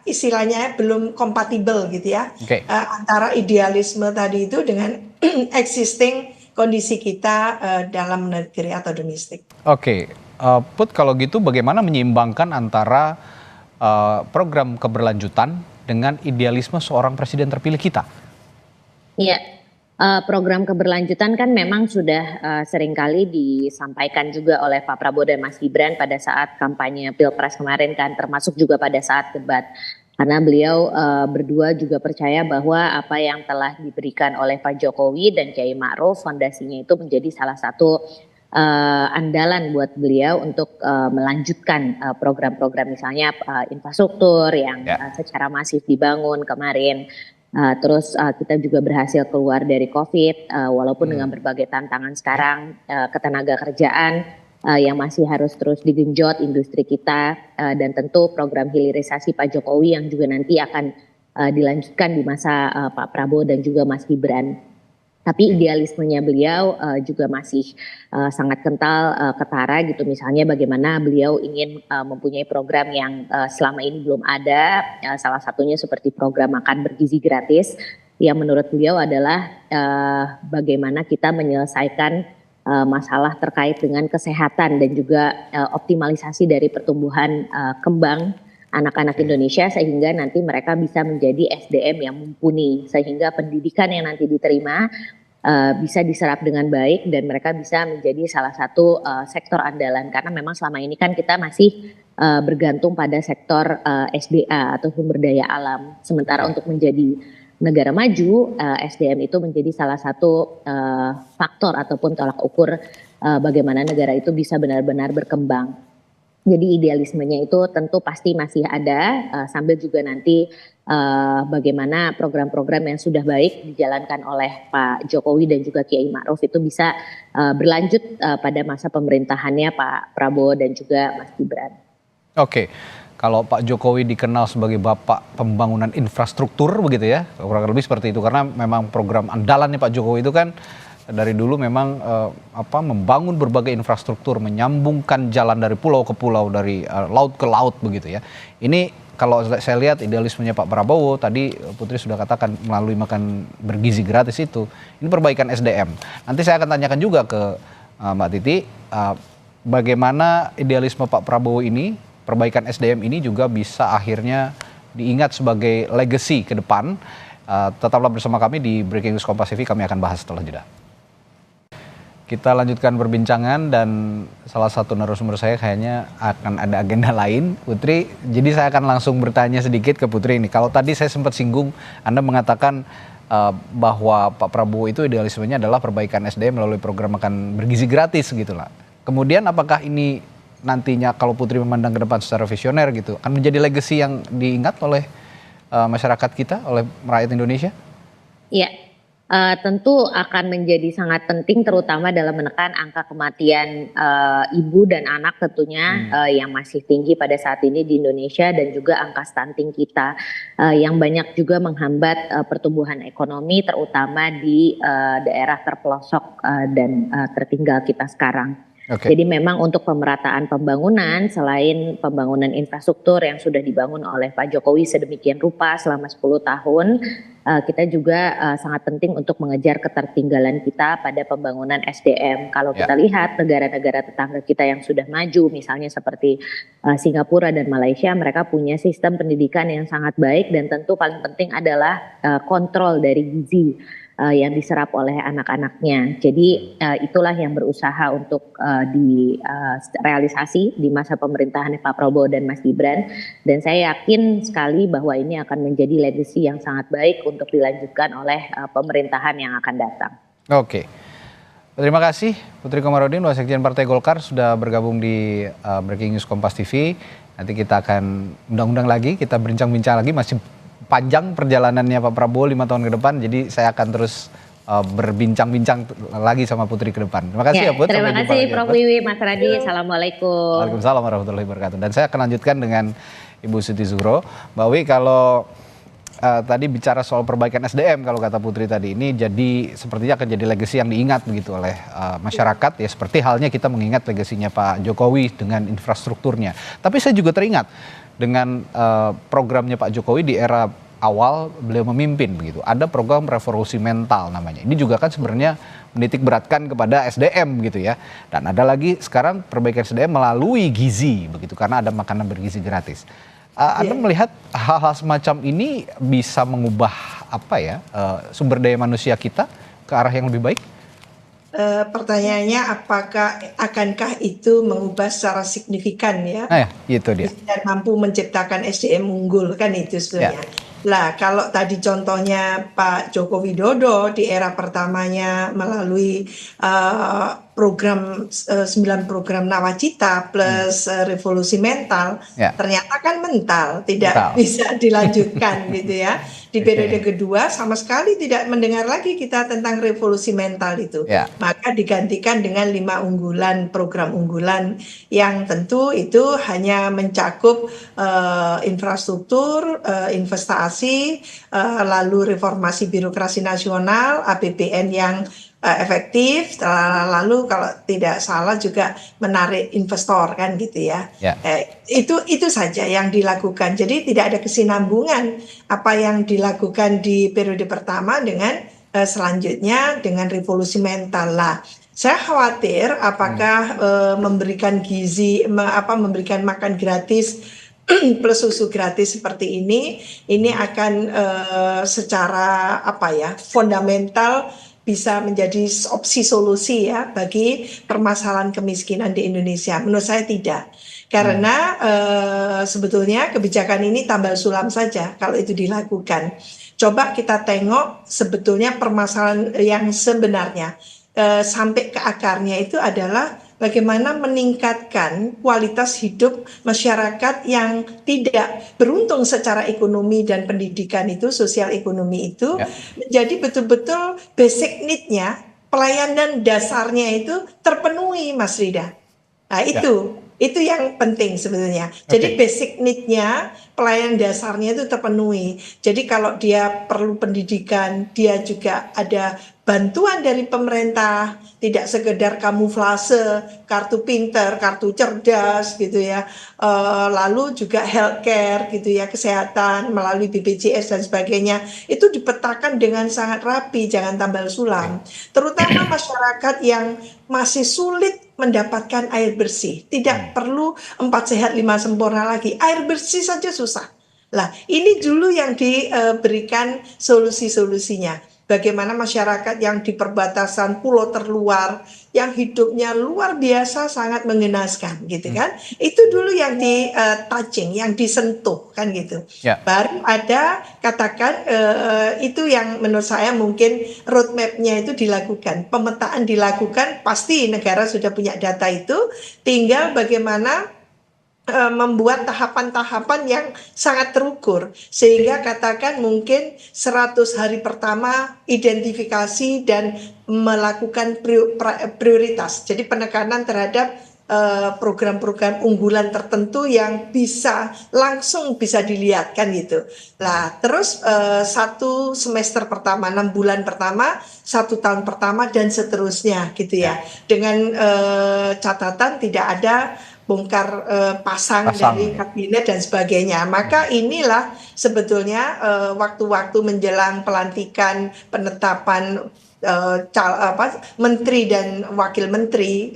istilahnya belum kompatibel gitu ya, antara idealisme tadi itu dengan existing kondisi kita dalam negeri atau domestik. Put, kalau gitu bagaimana menyeimbangkan antara program keberlanjutan dengan idealisme seorang presiden terpilih kita? Iya, program keberlanjutan kan memang sudah seringkali disampaikan juga oleh Pak Prabowo dan Mas Gibran pada saat kampanye Pilpres kemarin kan, termasuk juga pada saat debat. Karena beliau berdua juga percaya bahwa apa yang telah diberikan oleh Pak Jokowi dan Kiai Ma'ruf, fondasinya itu menjadi salah satu andalan buat beliau untuk melanjutkan program-program misalnya infrastruktur yang secara masif dibangun kemarin. Terus kita juga berhasil keluar dari COVID, walaupun dengan berbagai tantangan sekarang, ketenaga kerjaan yang masih harus terus digenjot industri kita, dan tentu program hilirisasi Pak Jokowi yang juga nanti akan dilanjutkan di masa Pak Prabowo dan juga Mas Gibran. Tapi idealismenya beliau juga masih sangat kental, ketara gitu. Misalnya bagaimana beliau ingin mempunyai program yang selama ini belum ada. Salah satunya seperti program makan bergizi gratis, yang menurut beliau adalah bagaimana kita menyelesaikan masalah terkait dengan kesehatan dan juga optimalisasi dari pertumbuhan kembang anak-anak Indonesia, sehingga nanti mereka bisa menjadi SDM yang mumpuni, sehingga pendidikan yang nanti diterima bisa diserap dengan baik dan mereka bisa menjadi salah satu sektor andalan. Karena memang selama ini kan kita masih bergantung pada sektor SDA atau sumber daya alam. Sementara untuk menjadi negara maju, SDM itu menjadi salah satu faktor ataupun tolak ukur bagaimana negara itu bisa benar-benar berkembang. Jadi idealismenya itu tentu pasti masih ada, sambil juga nanti bagaimana program-program yang sudah baik dijalankan oleh Pak Jokowi dan juga Kiai Ma'ruf itu bisa berlanjut pada masa pemerintahannya Pak Prabowo dan juga Mas Gibran. Kalau Pak Jokowi dikenal sebagai bapak pembangunan infrastruktur begitu ya, kurang lebih seperti itu, karena memang program andalannya Pak Jokowi itu kan dari dulu memang membangun berbagai infrastruktur, menyambungkan jalan dari pulau ke pulau, dari laut ke laut begitu ya. Ini kalau saya lihat idealismenya Pak Prabowo, tadi Putri sudah katakan melalui makan bergizi gratis itu, ini perbaikan SDM. Nanti saya akan tanyakan juga ke Mbak Titi, bagaimana idealisme Pak Prabowo ini, perbaikan SDM ini juga bisa akhirnya diingat sebagai legacy ke depan. Tetaplah bersama kami di Breaking News Kompas TV, kami akan bahas setelah jeda. Kita lanjutkan perbincangan dan salah satu narasumber saya kayaknya akan ada agenda lain, Putri. Jadi saya akan langsung bertanya sedikit ke Putri ini. Kalau tadi saya sempat singgung, Anda mengatakan bahwa Pak Prabowo itu idealismenya adalah perbaikan SDM melalui program makan bergizi gratis gitu lah. Kemudian apakah ini nantinya kalau Putri memandang ke depan secara visioner gitu, akan menjadi legacy yang diingat oleh masyarakat kita, oleh rakyat Indonesia? Iya. Tentu akan menjadi sangat penting terutama dalam menekan angka kematian ibu dan anak tentunya yang masih tinggi pada saat ini di Indonesia, dan juga angka stunting kita yang banyak juga menghambat pertumbuhan ekonomi terutama di daerah terpelosok dan tertinggal kita sekarang. Okay. Jadi memang untuk pemerataan pembangunan, selain pembangunan infrastruktur yang sudah dibangun oleh Pak Jokowi sedemikian rupa selama 10 tahun, kita juga sangat penting untuk mengejar ketertinggalan kita pada pembangunan SDM. Kalau kita lihat negara-negara tetangga kita yang sudah maju, misalnya seperti Singapura dan Malaysia, mereka punya sistem pendidikan yang sangat baik, dan tentu paling penting adalah kontrol dari gizi yang diserap oleh anak-anaknya. Jadi itulah yang berusaha untuk direalisasi di masa pemerintahan Pak Prabowo dan Mas Gibran. Dan saya yakin sekali bahwa ini akan menjadi legacy yang sangat baik untuk dilanjutkan oleh pemerintahan yang akan datang. Oke. Terima kasih Putri Komarudin, Wasekjen Partai Golkar, sudah bergabung di Breaking News Kompas TV. Nanti kita akan undang-undang lagi, kita berbincang-bincang lagi, masih panjang perjalanannya Pak Prabowo 5 tahun ke depan, jadi saya akan terus berbincang-bincang lagi sama Putri ke depan. Terima kasih ya Put. Terima kasih Prof. Wiwi, Mas Radi. Assalamualaikum. Waalaikumsalam warahmatullahi wabarakatuh. Dan saya akan lanjutkan dengan Ibu Siti Zuhro. Mbak Wi, kalau tadi bicara soal perbaikan SDM, kalau kata Putri tadi, ini jadi sepertinya akan jadi legacy yang diingat begitu oleh masyarakat, ya seperti halnya kita mengingat legasinya Pak Jokowi dengan infrastrukturnya. Tapi saya juga teringat dengan programnya Pak Jokowi di era awal beliau memimpin begitu. Ada program revolusi mental namanya. Ini juga kan sebenarnya menitik beratkan kepada SDM gitu ya. Dan ada lagi sekarang perbaikan SDM melalui gizi begitu, karena ada makanan bergizi gratis. Anda melihat hal-hal semacam ini bisa mengubah apa ya sumber daya manusia kita ke arah yang lebih baik? Pertanyaannya akankah itu mengubah secara signifikan ya? Itu dia. Dan mampu menciptakan SDM unggul, kan itu sebenarnya. Lah kalau tadi contohnya Pak Joko Widodo di era pertamanya melalui program 9 program Nawacita plus revolusi mental, ternyata kan mental tidak bisa dilanjutkan gitu ya. Di periode kedua sama sekali tidak mendengar lagi kita tentang revolusi mental itu. Maka digantikan dengan 5 unggulan, program unggulan yang tentu itu hanya mencakup infrastruktur, investasi, lalu reformasi birokrasi nasional, APBN yang efektif, lalu kalau tidak salah juga menarik investor kan gitu ya. Itu saja yang dilakukan. Jadi tidak ada kesinambungan apa yang dilakukan di periode pertama dengan selanjutnya dengan revolusi mental lah. Saya khawatir apakah memberikan gizi, memberikan makan gratis plus susu gratis seperti ini akan secara fundamental bisa menjadi opsi solusi ya bagi permasalahan kemiskinan di Indonesia. Menurut saya tidak, karena sebetulnya kebijakan ini tambal sulam saja kalau itu dilakukan. Coba kita tengok sebetulnya permasalahan yang sebenarnya sampai ke akarnya itu adalah bagaimana meningkatkan kualitas hidup masyarakat yang tidak beruntung secara ekonomi dan pendidikan itu, sosial ekonomi itu, menjadi betul-betul basic need-nya, pelayanan dasarnya itu terpenuhi, Mas Rida. Nah itu yang penting sebetulnya. Jadi basic need-nya, pelayanan dasarnya itu terpenuhi. Jadi kalau dia perlu pendidikan, dia juga ada bantuan dari pemerintah, tidak sekedar kamuflase, kartu pinter, kartu cerdas gitu ya, lalu juga healthcare gitu ya, kesehatan melalui BPJS dan sebagainya, itu dipetakan dengan sangat rapi, jangan tambal sulam. Terutama masyarakat yang masih sulit mendapatkan air bersih, tidak perlu 4 sehat 5 sempurna lagi, air bersih saja susah. Lah ini dulu yang diberikan solusi-solusinya. Bagaimana masyarakat yang di perbatasan pulau terluar, yang hidupnya luar biasa sangat mengenaskan gitu kan. Itu dulu yang di touching, yang disentuh kan gitu. Baru ada katakan itu yang menurut saya mungkin roadmap-nya itu dilakukan. Pemetaan dilakukan, pasti negara sudah punya data itu. Tinggal bagaimana membuat tahapan-tahapan yang sangat terukur, sehingga katakan mungkin 100 hari pertama identifikasi dan melakukan prioritas, jadi penekanan terhadap program-program unggulan tertentu yang langsung bisa dilihat kan gitu. Nah, terus 1 semester pertama, 6 bulan pertama, 1 tahun pertama dan seterusnya gitu ya. Dengan catatan tidak ada bongkar pasang dari kabinet dan sebagainya. Maka inilah sebetulnya waktu-waktu menjelang pelantikan, penetapan menteri dan wakil menteri,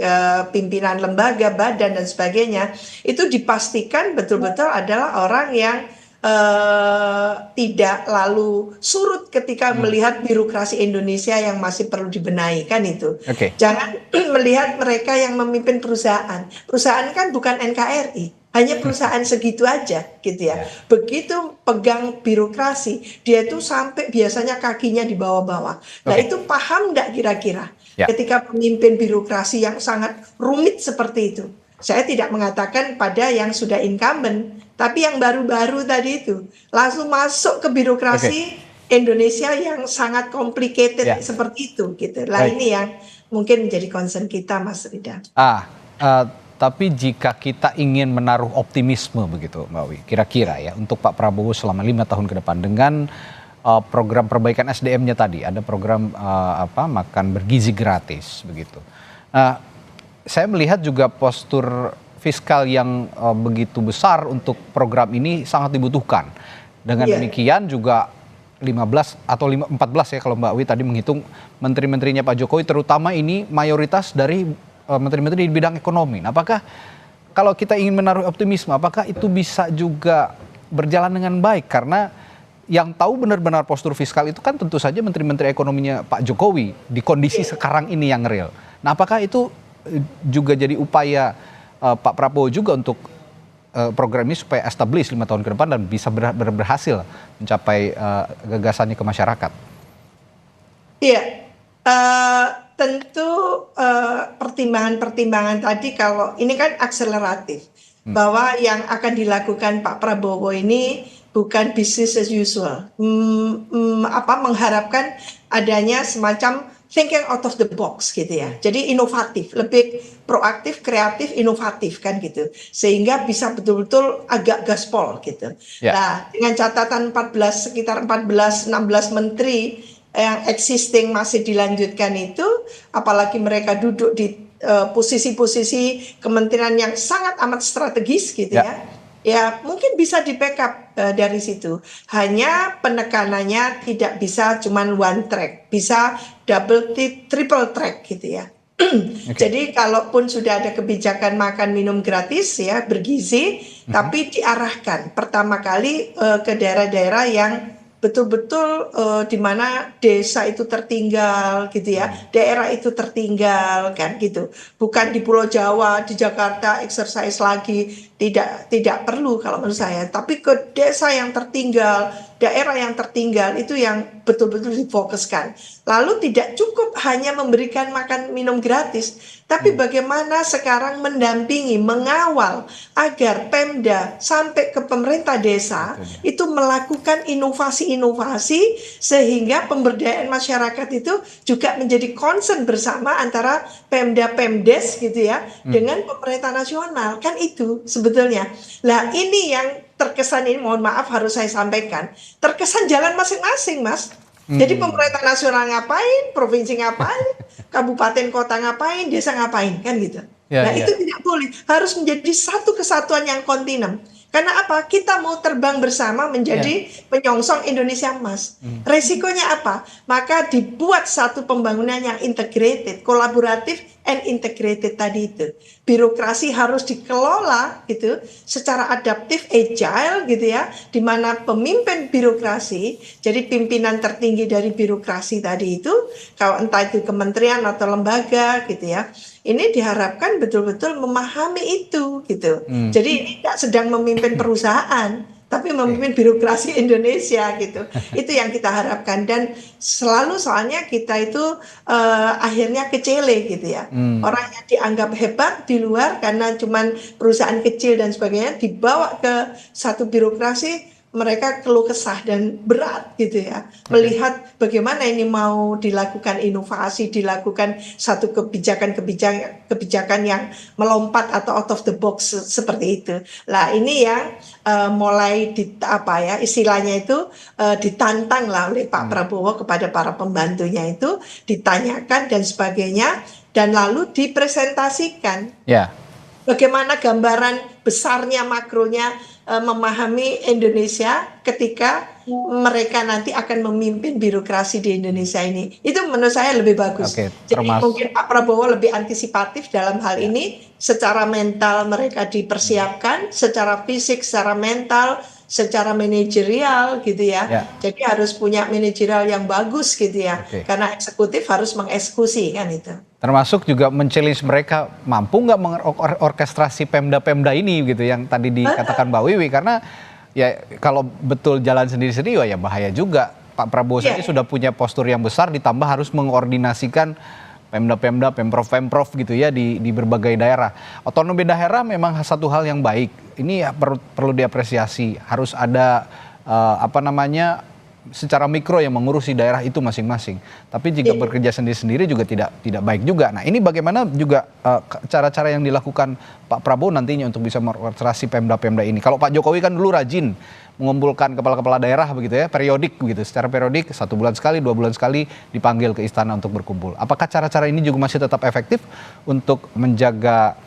pimpinan lembaga, badan dan sebagainya, itu dipastikan betul-betul adalah orang yang tidak lalu surut ketika melihat birokrasi Indonesia yang masih perlu dibenahi kan itu. Jangan melihat mereka yang memimpin perusahaan. Perusahaan kan bukan NKRI, hanya perusahaan segitu aja gitu ya. Begitu pegang birokrasi, dia itu sampai biasanya kakinya di bawah-bawah. Nah itu paham nggak kira-kira ketika pemimpin birokrasi yang sangat rumit seperti itu? Saya tidak mengatakan pada yang sudah incumbent, tapi yang baru-baru tadi itu langsung masuk ke birokrasi Indonesia yang sangat complicated seperti itu gitu. Lah ini yang mungkin menjadi concern kita, Mas Rida. Tapi jika kita ingin menaruh optimisme begitu, Mbak Wi, kira-kira ya untuk Pak Prabowo selama 5 tahun ke depan dengan program perbaikan SDM-nya tadi, ada program makan bergizi gratis begitu. Saya melihat juga postur fiskal yang begitu besar untuk program ini sangat dibutuhkan. Dengan demikian juga 15 atau 14 ya kalau Mbak Wi tadi menghitung menteri-menterinya Pak Jokowi, terutama ini mayoritas dari menteri-menteri di bidang ekonomi. Apakah kalau kita ingin menaruh optimisme, apakah itu bisa juga berjalan dengan baik? Karena yang tahu benar-benar postur fiskal itu kan tentu saja menteri-menteri ekonominya Pak Jokowi di kondisi sekarang ini yang real. Nah, apakah itu juga jadi upaya Pak Prabowo juga untuk program ini supaya establish 5 tahun ke depan dan bisa berhasil mencapai gagasannya ke masyarakat? Iya, tentu pertimbangan-pertimbangan tadi, kalau ini kan akseleratif, bahwa yang akan dilakukan Pak Prabowo ini bukan business as usual, mengharapkan adanya semacam thinking out of the box gitu ya. Jadi inovatif, lebih proaktif, kreatif, inovatif kan gitu. Sehingga bisa betul-betul agak gaspol gitu. Nah, dengan catatan sekitar 14-16 menteri yang existing masih dilanjutkan itu, apalagi mereka duduk di posisi-posisi kementerian yang sangat amat strategis gitu ya mungkin bisa di backup dari situ. Hanya penekanannya tidak bisa cuman one track, bisa double, triple track gitu ya. Jadi kalaupun sudah ada kebijakan makan minum gratis ya, bergizi, tapi diarahkan pertama kali ke daerah-daerah yang betul-betul di mana desa itu tertinggal gitu ya, daerah itu tertinggal kan gitu. Bukan di Pulau Jawa, di Jakarta exercise lagi, tidak perlu kalau menurut saya. Tapi ke desa yang tertinggal, daerah yang tertinggal itu yang betul-betul difokuskan. Lalu tidak cukup hanya memberikan makan minum gratis, tapi bagaimana sekarang mendampingi, mengawal agar Pemda sampai ke pemerintah desa itu melakukan inovasi-inovasi sehingga pemberdayaan masyarakat itu juga menjadi concern bersama antara Pemda Pemdes gitu ya dengan pemerintah nasional, kan itu sebetulnya. Nah, ini yang terkesan, ini mohon maaf harus saya sampaikan, terkesan jalan masing-masing, Mas. Jadi pemerintah nasional ngapain, provinsi ngapain, kabupaten kota ngapain, desa ngapain, kan gitu. Itu tidak boleh, harus menjadi satu kesatuan yang kontinem. Karena apa? Kita mau terbang bersama menjadi penyongsong Indonesia Emas. Resikonya apa? Maka dibuat satu pembangunan yang integrated, kolaboratif, and integrated tadi itu. Birokrasi harus dikelola gitu secara adaptif, agile gitu ya, di mana pemimpin birokrasi, jadi pimpinan tertinggi dari birokrasi tadi itu, kalau entah itu kementerian atau lembaga gitu ya, ini diharapkan betul-betul memahami itu gitu. Jadi ini tidak sedang memimpin perusahaan, tapi memimpin birokrasi Indonesia gitu. Itu yang kita harapkan, dan selalu soalnya kita itu akhirnya kecele gitu ya. Orang yang dianggap hebat di luar karena cuman perusahaan kecil dan sebagainya dibawa ke satu birokrasi, mereka keluh kesah dan berat gitu ya, melihat bagaimana ini mau dilakukan inovasi, dilakukan satu kebijakan yang melompat atau out of the box seperti itu. Lah ini yang mulai istilahnya itu ditantang lah oleh Pak Prabowo kepada para pembantunya, itu ditanyakan dan sebagainya, dan lalu dipresentasikan. Bagaimana gambaran besarnya, makronya, memahami Indonesia ketika mereka nanti akan memimpin birokrasi di Indonesia ini. Itu menurut saya lebih bagus. Jadi mungkin Pak Prabowo lebih antisipatif dalam hal ini, secara mental mereka dipersiapkan, secara fisik, secara mental, secara manajerial gitu ya. Jadi harus punya manajerial yang bagus gitu ya. Karena eksekutif harus mengeksekusi kan itu. Termasuk juga men-challenge mereka, mampu nggak mengorkestrasi Pemda-Pemda ini gitu yang tadi dikatakan Mbak Wiwi, karena ya kalau betul jalan sendiri-sendiri ya bahaya juga. Pak Prabowo saja sudah punya postur yang besar, ditambah harus mengordinasikan Pemda-Pemda, Pemprov-Pemprov gitu ya di berbagai daerah. Otonomi daerah memang satu hal yang baik. Ini ya perlu diapresiasi. Harus ada secara mikro yang mengurusi daerah itu masing-masing. Tapi jika bekerja sendiri-sendiri juga tidak baik juga. Nah, ini bagaimana juga cara-cara yang dilakukan Pak Prabowo nantinya untuk bisa mengorkestrasi Pemda-Pemda ini. Kalau Pak Jokowi kan dulu rajin mengumpulkan kepala-kepala daerah begitu ya, periodik begitu. Secara periodik 1 bulan sekali, 2 bulan sekali dipanggil ke istana untuk berkumpul. Apakah cara-cara ini juga masih tetap efektif untuk menjaga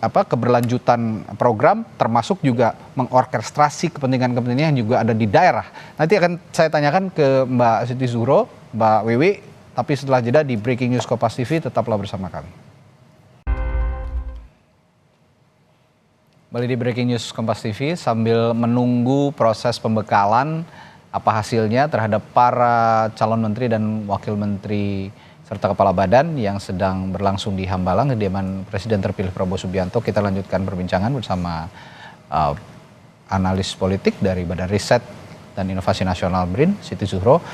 keberlanjutan program, termasuk juga mengorkestrasi kepentingan-kepentingan yang juga ada di daerah? Nanti akan saya tanyakan ke Mbak Siti Zuhro, Mbak Wiwi, tapi setelah jeda di Breaking News Kompas TV, tetaplah bersama kami. Kembali di Breaking News Kompas TV, sambil menunggu proses pembekalan, apa hasilnya terhadap para calon menteri dan wakil menteri serta kepala badan yang sedang berlangsung di Hambalang, kediaman Presiden terpilih Prabowo Subianto. Kita lanjutkan perbincangan bersama analis politik dari Badan Riset dan Inovasi Nasional BRIN, Siti Zuhro.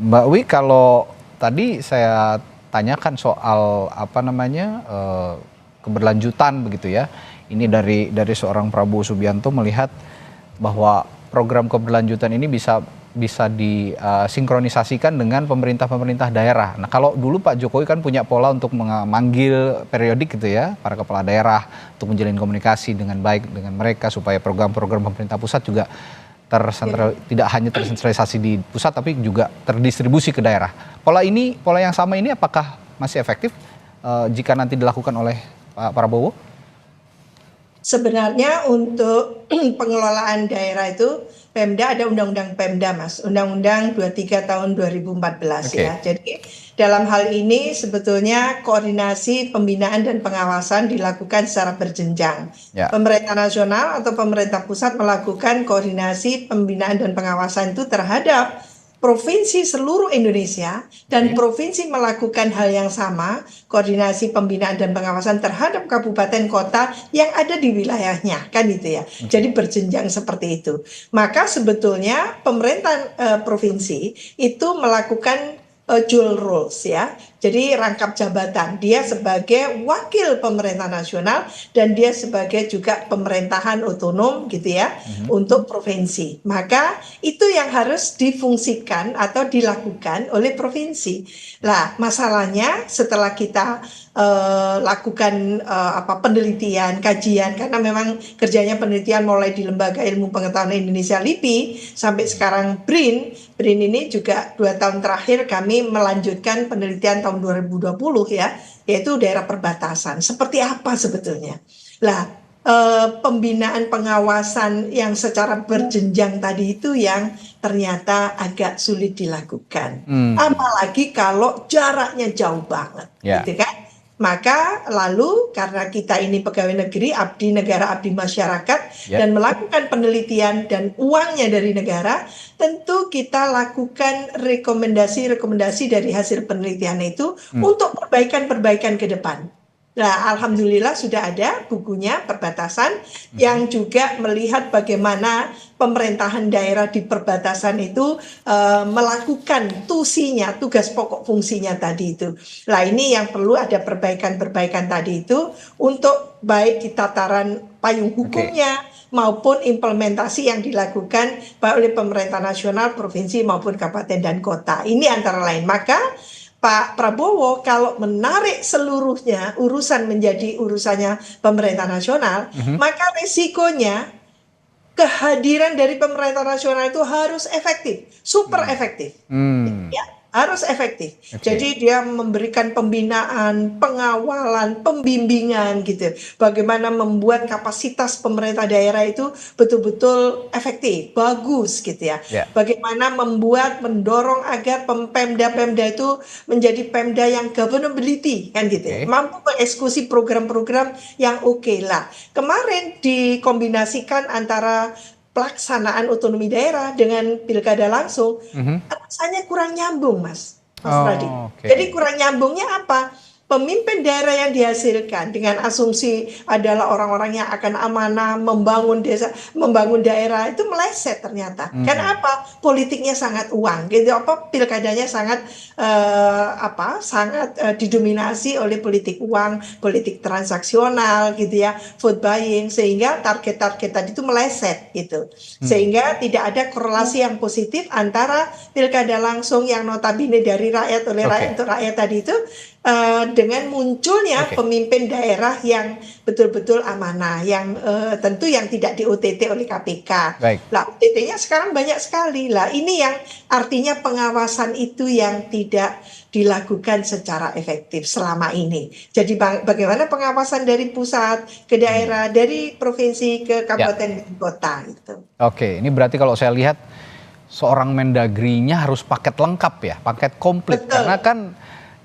Mbak Wi, kalau tadi saya tanyakan soal keberlanjutan begitu ya, ini dari seorang Prabowo Subianto melihat bahwa program keberlanjutan ini bisa disinkronisasikan dengan pemerintah daerah. Nah, kalau dulu Pak Jokowi kan punya pola untuk memanggil periodik gitu ya, para kepala daerah untuk menjalin komunikasi dengan baik dengan mereka supaya program-program pemerintah pusat juga tidak hanya tersentralisasi di pusat tapi juga terdistribusi ke daerah. Pola yang sama ini apakah masih efektif jika nanti dilakukan oleh Pak Prabowo? Sebenarnya untuk pengelolaan daerah itu Pemda ada Undang-Undang Pemda, Mas. Undang-Undang 23 tahun 2014 ya. Jadi dalam hal ini sebetulnya koordinasi pembinaan dan pengawasan dilakukan secara berjenjang. Pemerintah nasional atau pemerintah pusat melakukan koordinasi pembinaan dan pengawasan itu terhadap provinsi seluruh Indonesia, dan provinsi melakukan hal yang sama, koordinasi pembinaan dan pengawasan terhadap kabupaten kota yang ada di wilayahnya, kan itu ya. Jadi berjenjang seperti itu. Maka sebetulnya pemerintah provinsi itu melakukan dual roles ya. Jadi rangkap jabatan, dia sebagai wakil pemerintah nasional dan dia sebagai juga pemerintahan otonom gitu ya untuk provinsi. Maka itu yang harus difungsikan atau dilakukan oleh provinsi. Lah, masalahnya setelah kita lakukan penelitian, kajian, karena memang kerjanya penelitian mulai di Lembaga Ilmu Pengetahuan Indonesia LIPI sampai sekarang BRIN ini juga 2 tahun terakhir kami melanjutkan penelitian tahun 2020 ya, yaitu daerah perbatasan. Seperti apa sebetulnya? Lah, pembinaan pengawasan yang secara berjenjang tadi itu yang ternyata agak sulit dilakukan. Apalagi kalau jaraknya jauh banget, gitu kan? Maka lalu karena kita ini pegawai negeri, abdi negara, abdi masyarakat, dan melakukan penelitian dan uangnya dari negara, tentu kita lakukan rekomendasi-rekomendasi dari hasil penelitian itu untuk perbaikan-perbaikan ke depan. Nah, alhamdulillah sudah ada bukunya Perbatasan yang juga melihat bagaimana pemerintahan daerah di perbatasan itu melakukan tusinya, tugas pokok fungsinya tadi itu. Nah, ini yang perlu ada perbaikan-perbaikan tadi itu untuk baik di tataran payung hukumnya maupun implementasi yang dilakukan baik oleh pemerintah nasional, provinsi maupun kabupaten dan kota. Ini antara lain. Maka Pak Prabowo kalau menarik seluruhnya urusan menjadi urusannya pemerintah nasional, maka resikonya kehadiran dari pemerintah nasional itu harus efektif, super efektif. Ya, harus efektif. Jadi dia memberikan pembinaan, pengawalan, pembimbingan gitu. Bagaimana membuat kapasitas pemerintah daerah itu betul-betul efektif, bagus gitu ya. Bagaimana mendorong agar pemda-pemda itu menjadi pemda yang governability kan gitu. Mampu mengeksekusi program-program yang oke lah. Kemarin dikombinasikan antara pelaksanaan otonomi daerah dengan pilkada langsung, rasanya kurang nyambung, Mas Radi. Jadi kurang nyambungnya apa? Pemimpin daerah yang dihasilkan dengan asumsi adalah orang-orang yang akan amanah membangun desa, membangun daerah itu meleset ternyata. Karena apa? Politiknya sangat uang, gitu. Pilkadanya sangat sangat didominasi oleh politik uang, politik transaksional, gitu ya, vote buying, sehingga target-target tadi itu meleset, gitu. Sehingga tidak ada korelasi yang positif antara pilkada langsung yang notabene dari rakyat oleh rakyat untuk rakyat tadi itu dengan munculnya pemimpin daerah yang betul-betul amanah, yang tentu yang tidak di OTT oleh KPK. Lah, OTT-nya sekarang banyak sekali. Lah, ini yang artinya pengawasan itu yang tidak dilakukan secara efektif selama ini. Jadi bagaimana pengawasan dari pusat ke daerah, dari provinsi ke kabupaten dan kota itu. Oke, ini berarti kalau saya lihat seorang Mendagrinya harus paket lengkap ya, paket komplit. Karena kan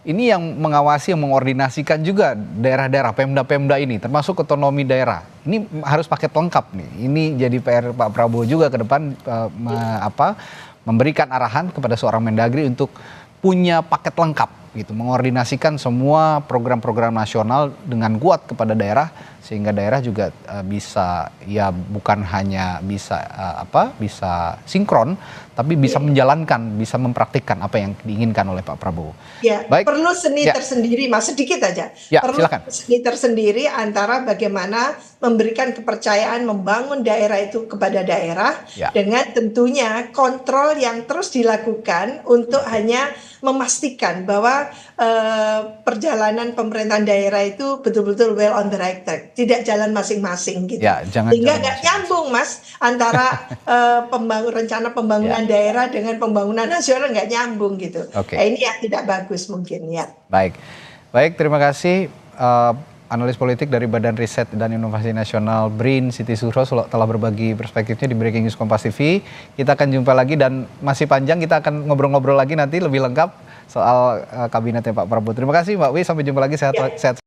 ini yang mengawasi, yang mengordinasikan juga daerah-daerah, pemda-pemda ini, termasuk otonomi daerah. Ini harus paket lengkap nih. Ini jadi PR Pak Prabowo juga ke depan, memberikan arahan kepada seorang Mendagri untuk punya paket lengkap, gitu, mengordinasikan semua program-program nasional dengan kuat kepada daerah, sehingga daerah juga bisa, ya bukan hanya bisa bisa sinkron, tapi bisa menjalankan, bisa mempraktikkan apa yang diinginkan oleh Pak Prabowo. Ya, perlu seni tersendiri, Mas, sedikit aja. Perlu seni tersendiri antara bagaimana memberikan kepercayaan membangun daerah itu kepada daerah, dengan tentunya kontrol yang terus dilakukan untuk hanya memastikan bahwa perjalanan pemerintahan daerah itu betul-betul well on the right track, tidak jalan masing-masing gitu. Sehingga nggak nyambung, Mas, antara rencana pembangunan daerah dengan pembangunan nasional, nggak nyambung gitu. Nah, ini yang tidak bagus mungkin ya. Baik, terima kasih analis politik dari Badan Riset dan Inovasi Nasional BRIN, Siti Zuhro, telah berbagi perspektifnya di Breaking News Kompas TV. Kita akan jumpa lagi dan masih panjang, kita akan ngobrol-ngobrol lagi nanti lebih lengkap soal kabinetnya Pak Prabowo. Terima kasih Mbak Wi, sampai jumpa lagi, sehat.